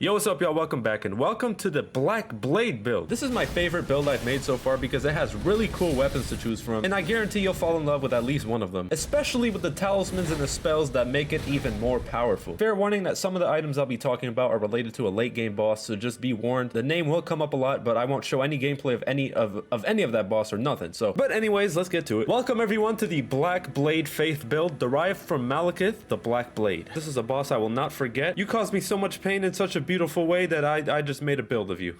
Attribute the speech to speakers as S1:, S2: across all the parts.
S1: Yo, what's up y'all? Welcome back and welcome to the Black Blade build. This is my favorite build I've made so far because it has really cool weapons to choose from, and I guarantee you'll fall in love with at least one of them, especially with the talismans and the spells that make it even more powerful. Fair warning that some of the items I'll be talking about are related to a late game boss, so just be warned. The name will come up a lot, but I won't show any gameplay of any of that boss or nothing. But anyways, let's get to it. Welcome everyone to the Black Blade Faith build, derived from Maliketh, the Black Blade. This is a boss I will not forget. You caused me so much pain in such a beautiful way that I just made a build of you.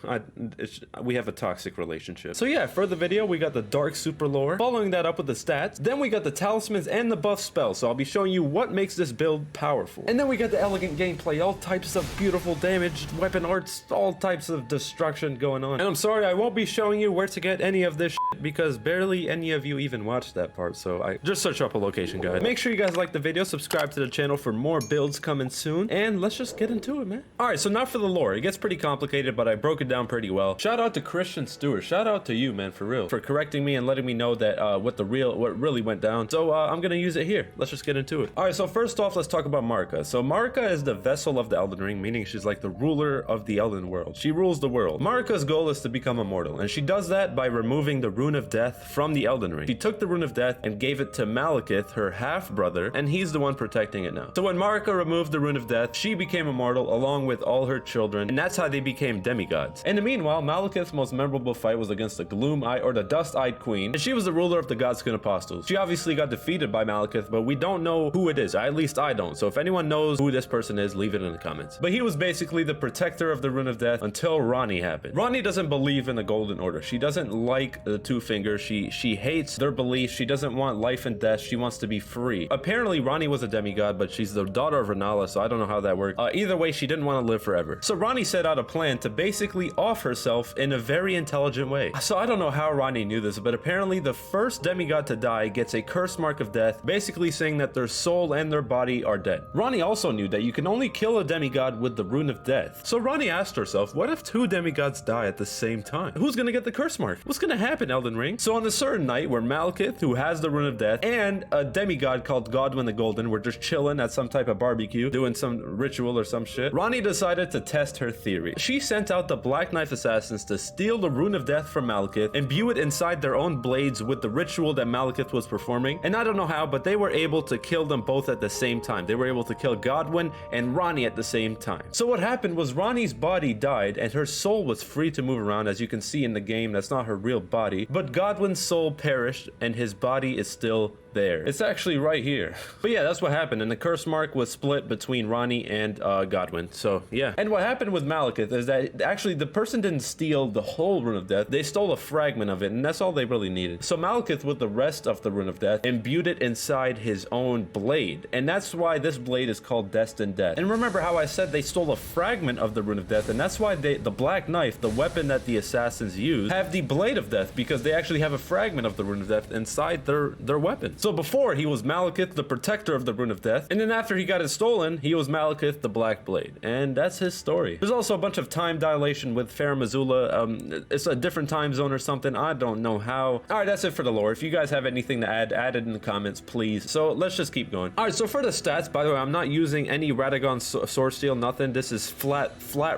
S1: We have a toxic relationship. So yeah, for the video, we got the dark super lore, following that up with the stats. Then we got the talismans and the buff spells. So I'll be showing you what makes this build powerful. And then we got the elegant gameplay, all types of beautiful damage, weapon arts, all types of destruction going on. And I'm sorry, I won't be showing you where to get any of this shit because barely any of you even watched that part. So I just search up a location guide. Make sure you guys like the video, subscribe to the channel for more builds coming soon, and let's just get into it, man. All right, so now for the lore. It gets pretty complicated, but I broke it down pretty well. Shout out to Christian Stewart. Shout out to you, man, for real, for correcting me and letting me know that what really went down. So I'm gonna use it here. Let's just get into it. All right, so first off, let's talk about Marika. So Marika is the vessel of the Elden Ring, meaning she's like the ruler of the Elden world. She rules the world. Marika's goal is to become immortal, and she does that by removing the rune of death from the Elden Ring. She took the rune of death and gave it to Maliketh, her half brother, and he's the one protecting it now. So when Marika removed the rune of death, she became immortal along with all her children, and that's how they became demigods. In the meanwhile, Maliketh's most memorable fight was against the the Dust-Eyed Queen, and she was the ruler of the Godskin Apostles. She obviously got defeated by Maliketh, but we don't know who it is. At least I don't. So if anyone knows who this person is, leave it in the comments. But he was basically the protector of the Rune of Death until Ranni happened. Ranni doesn't believe in the Golden Order. She doesn't like the Two Fingers. She hates their beliefs. She doesn't want life and death. She wants to be free. Apparently, Ranni was a demigod, but she's the daughter of Rennala, so I don't know how that worked. Either way, she didn't want to live forever. So Ranni set out a plan to basically off herself in a very intelligent way. So I don't know how Ranni knew this, but apparently the first demigod to die gets a curse mark of death, basically saying that their soul and their body are dead. Ranni also knew that you can only kill a demigod with the rune of death. So Ranni asked herself, what if two demigods die at the same time? Who's gonna get the curse mark? What's gonna happen, Elden Ring? So on a certain night where Maliketh, who has the rune of death, and a demigod called Godwin the Golden were just chilling at some type of barbecue, doing some ritual or some shit, Ranni decided to test her theory. She sent out the Black Knife Assassins to steal the Rune of Death from Maliketh, imbue it inside their own blades with the ritual that Maliketh was performing, and I don't know how, but they were able to kill them both at the same time. They were able to kill Godwin and Ranni at the same time. So what happened was Ranni's body died, and her soul was free to move around. As you can see in the game, that's not her real body, but Godwin's soul perished, and his body is still there. It's actually right here. But yeah, that's what happened, and the curse mark was split between Ranni and Godwin. So yeah. And what happened with Maliketh is that actually the person didn't steal the whole Rune of Death. They stole a fragment of it, and that's all they really needed. So Maliketh, with the rest of the Rune of Death, imbued it inside his own blade, and that's why this blade is called Destined Death. And remember how I said they stole a fragment of the Rune of Death, and that's why the Black Knife, the weapon that the assassins use, have the Blade of Death, because they actually have a fragment of the Rune of Death inside their weapon. So before, he was Maliketh, the protector of the Rune of Death, and then after he got it stolen, he was Maliketh, the Black Blade. And that's his story. There's also a bunch of time dilation with Fair Missoula. It's a different time zone or something. I don't know how. All right, that's it for the lore. If you guys have anything to add it in the comments, please. So let's just keep going. All right, so for the stats, by the way, I'm not using any Radagon Sword Steel, nothing. This is flat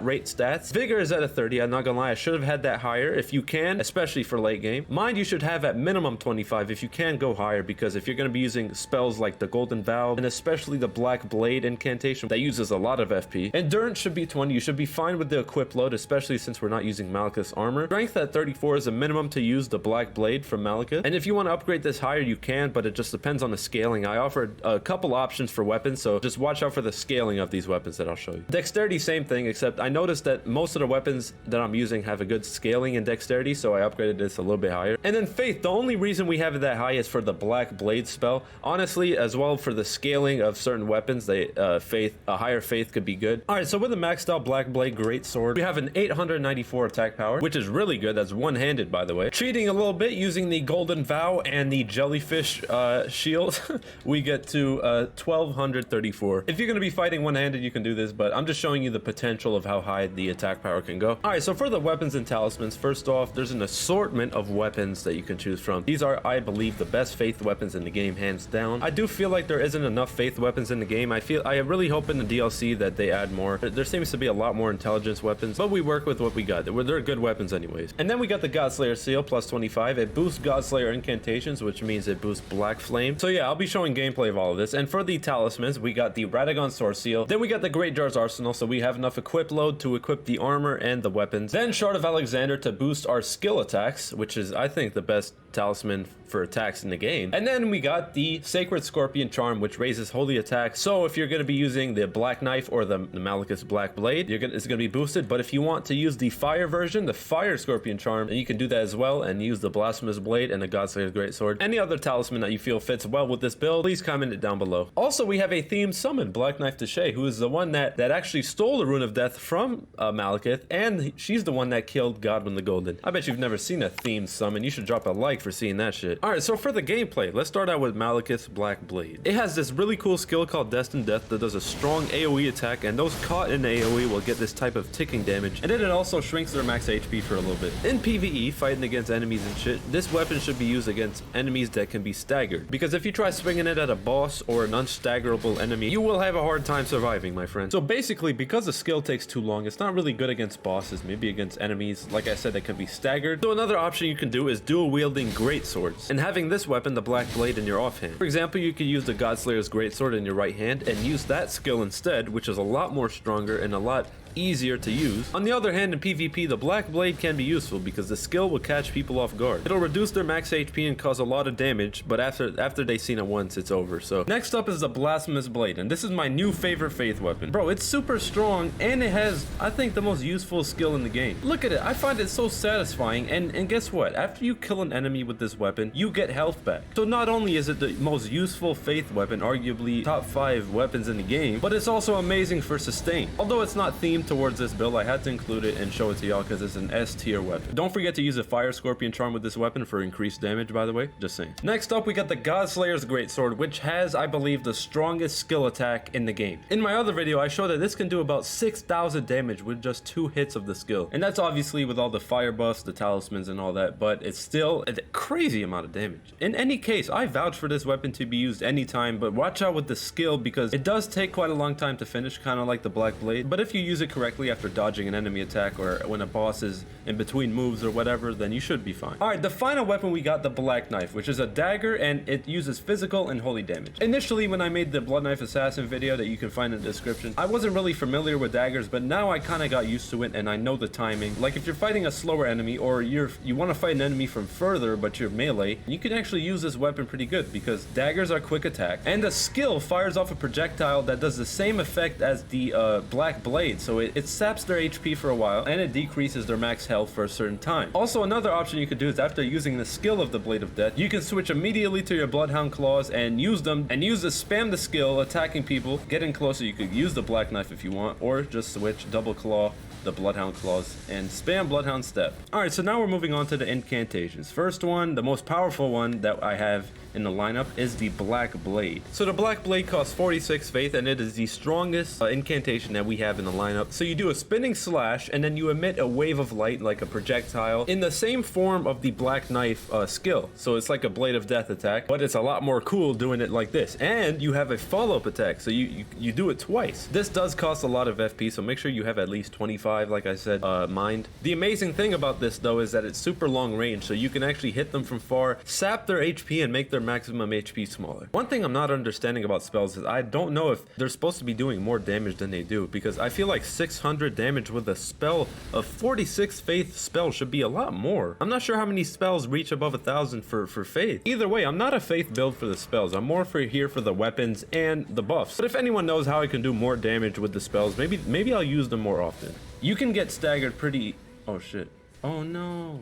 S1: rate stats. Vigor is at a 30. I'm not gonna lie, I should have had that higher if you can, especially for late game. Mind you should have at minimum 25. If you can, go higher, because if you're gonna be using spells like the Golden Vow and especially the Black Blade Incantation that uses a lot of FP. Endurance should be 20. You should be fine with the equip load, especially since we're not using Maliketh's armor. Strength at 34 is a minimum to use the Black Blade from Maliketh. And if you want to upgrade this higher, you can, but it just depends on the scaling. I offered a couple options for weapons, so just watch out for the scaling of these weapons that I'll show you. Dexterity, same thing, except I noticed that most of the weapons that I'm using have a good scaling in dexterity, so I upgraded this a little bit higher. And then Faith, the only reason we have it that high is for the Black Blade spell. Honestly, as well for the scaling of certain weapons, a higher Faith could be good. All right, so with the maxed out Black Blade Greatsword, we have an 894 attack power, which is really good. That's one-handed, by the way. Cheating a little bit using the Golden Vow and the Jellyfish shield, we get to 1234. If you're going to be fighting one-handed, you can do this, but I'm just showing you the potential of how high the attack power can go. All right, so for the weapons and talismans, first off, there's an assortment of weapons that you can choose from. These are, I believe, the best Faith weapons weapons in the game, hands down. I do feel like there isn't enough faith weapons in the game. I really hope in the DLC that they add more. There seems to be a lot more intelligence weapons, but we work with what we got. They're good weapons anyways. And then we got the Godslayer seal plus 25. It boosts Godslayer incantations, which means it boosts Black Flame. So yeah, I'll be showing gameplay of all of this. And for the talismans, we got the Radagon sword seal. Then we got the Great Jar's arsenal, so we have enough equip load to equip the armor and the weapons. Then Shard of Alexander to boost our skill attacks, which is, I think, the best talisman for attacks in the game. And then we got the Sacred Scorpion charm, which raises holy attack. So if you're going to be using the black knife or the Maliketh's black blade, it's going to be boosted. But if you want to use the fire version, the fire scorpion charm, then you can do that as well and use the Blasphemous Blade and the Godslayer's Greatsword. Any other talisman that you feel fits well with this build, please comment it down below. Also, we have a themed summon, Black Knife Tiche, who is the one that actually stole the Rune of Death from Maliketh, and she's the one that killed Godwin the Golden. I bet you've never seen a themed summon. You should drop a like for seeing that shit. Alright, so for the gameplay, let's start out with Maliketh's Black Blade. It has this really cool skill called Destined Death that does a strong AoE attack, and those caught in the AoE will get this type of ticking damage, and then it also shrinks their max HP for a little bit. In PvE, fighting against enemies and shit, this weapon should be used against enemies that can be staggered, because if you try swinging it at a boss or an unstaggerable enemy, you will have a hard time surviving, my friend. So basically, because the skill takes too long, it's not really good against bosses, maybe against enemies, like I said, that can be staggered. So another option you can do is dual-wielding Greatswords, and having this weapon, the Black Blade, in your offhand. For example, you could use the Godslayer's Greatsword in your right hand and use that skill instead, which is a lot more stronger and a lot easier to use. On the other hand, in PvP, the Black Blade can be useful because the skill will catch people off guard. It'll reduce their max HP and cause a lot of damage, but after they've seen it once, it's over. So next up is the Blasphemous Blade, and this is my new favorite faith weapon. Bro, it's super strong, and it has, I think, the most useful skill in the game. Look at it. I find it so satisfying, and guess what? After you kill an enemy with this weapon, you get health back. So not only is it the most useful faith weapon, arguably top 5 weapons in the game, but it's also amazing for sustain. Although it's not themed towards this build, I had to include it and show it to y'all because it's an S tier weapon. Don't forget to use a fire scorpion charm with this weapon for increased damage, by the way, just saying. Next up, we got the Godslayer's Greatsword, which has, I believe, the strongest skill attack in the game. In my other video, I showed that this can do about 6,000 damage with just 2 hits of the skill, and that's obviously with all the fire buffs, the talismans, and all that, but it's still a crazy amount of damage. In any case, I vouch for this weapon to be used anytime, but watch out with the skill because it does take quite a long time to finish, kind of like the Black Blade, but if you use it correctly after dodging an enemy attack or when a boss is in between moves or whatever, then you should be fine. Alright, the final weapon we got, the Black Knife, which is a dagger, and it uses physical and holy damage. Initially, when I made the Blood Knife Assassin video that you can find in the description, I wasn't really familiar with daggers, but now I kind of got used to it and I know the timing. Like if you're fighting a slower enemy or you want to fight an enemy from further but you're melee, you can actually use this weapon pretty good because daggers are quick attack, and the skill fires off a projectile that does the same effect as the Black Blade, so it saps their HP for a while and it decreases their max health for a certain time. Also, another option you could do is after using the skill of the Blade of Death, you can switch immediately to your Bloodhound Claws and use them and spam the skill attacking people, getting closer. You could use the Black Knife if you want, or just switch double claw the Bloodhound Claws and spam Bloodhound Step. Alright, so now we're moving on to the incantations. First one, the most powerful one that I have in the lineup is the Black Blade. So the Black Blade costs 46 faith and it is the strongest incantation that we have in the lineup. So you do a spinning slash and then you emit a wave of light like a projectile in the same form of the Black Knife skill. So it's like a Blade of Death attack, but it's a lot more cool doing it like this. And you have a follow-up attack, so you do it twice. This does cost a lot of FP, so make sure you have at least 25, like I said, mind. The amazing thing about this though is that it's super long range, so you can actually hit them from far, sap their HP and make their maximum HP smaller. One thing I'm not understanding about spells is I don't know if they're supposed to be doing more damage than they do, because I feel like 600 damage with a spell of 46 faith spell should be a lot more. I'm not sure how many spells reach above 1,000 for faith. Either way, I'm not a faith build for the spells. I'm more here for the weapons and the buffs. But if anyone knows how I can do more damage with the spells, maybe I'll use them more often. You can get staggered pretty... Oh shit. Oh no.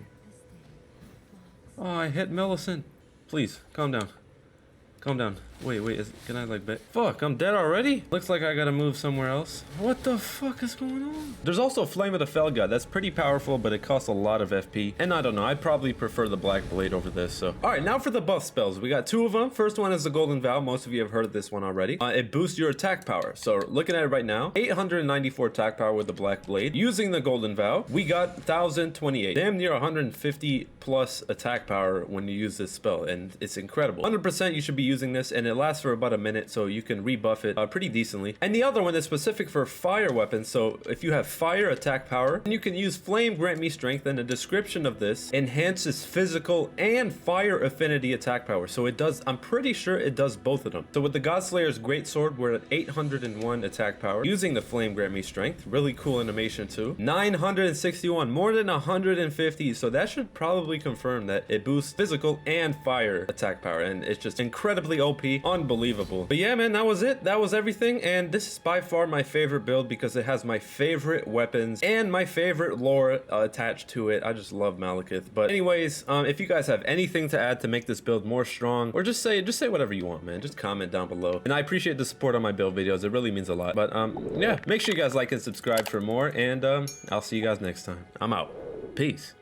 S1: Oh, I hit Millicent. Please, calm down. Calm down. Wait, can I like bet? Fuck, I'm dead already? Looks like I gotta move somewhere else. What the fuck is going on? There's also Flame of the Felguy. That's pretty powerful, but it costs a lot of FP. And I don't know, I'd probably prefer the Black Blade over this, so. All right, now for the buff spells. We got 2 of them. First one is the Golden Vow. Most of you have heard of this one already. It boosts your attack power. So looking at it right now, 894 attack power with the Black Blade. Using the Golden Vow, we got 1028. Damn near 150 plus attack power when you use this spell, and it's incredible. 100% you should be using this, and it lasts for about a minute, so you can rebuff it pretty decently. And the other one is specific for fire weapons, so if you have fire attack power, then you can use Flame Grant Me Strength, and the description of this enhances physical and fire affinity attack power. So it does, I'm pretty sure it does both of them. So with the Godslayer's Greatsword, we're at 801 attack power using the Flame Grant Me Strength. Really cool animation too. 961, more than 150, so that should probably confirm that it boosts physical and fire attack power, and it's just incredibly OP, unbelievable. But yeah, man, that was it. That was everything, and this is by far my favorite build because it has my favorite weapons and my favorite lore attached to it. I just love Maliketh. But anyways, if you guys have anything to add to make this build more strong, or just say whatever you want, man. Just comment down below. And I appreciate the support on my build videos. It really means a lot. But yeah, make sure you guys like and subscribe for more, and I'll see you guys next time. I'm out. Peace.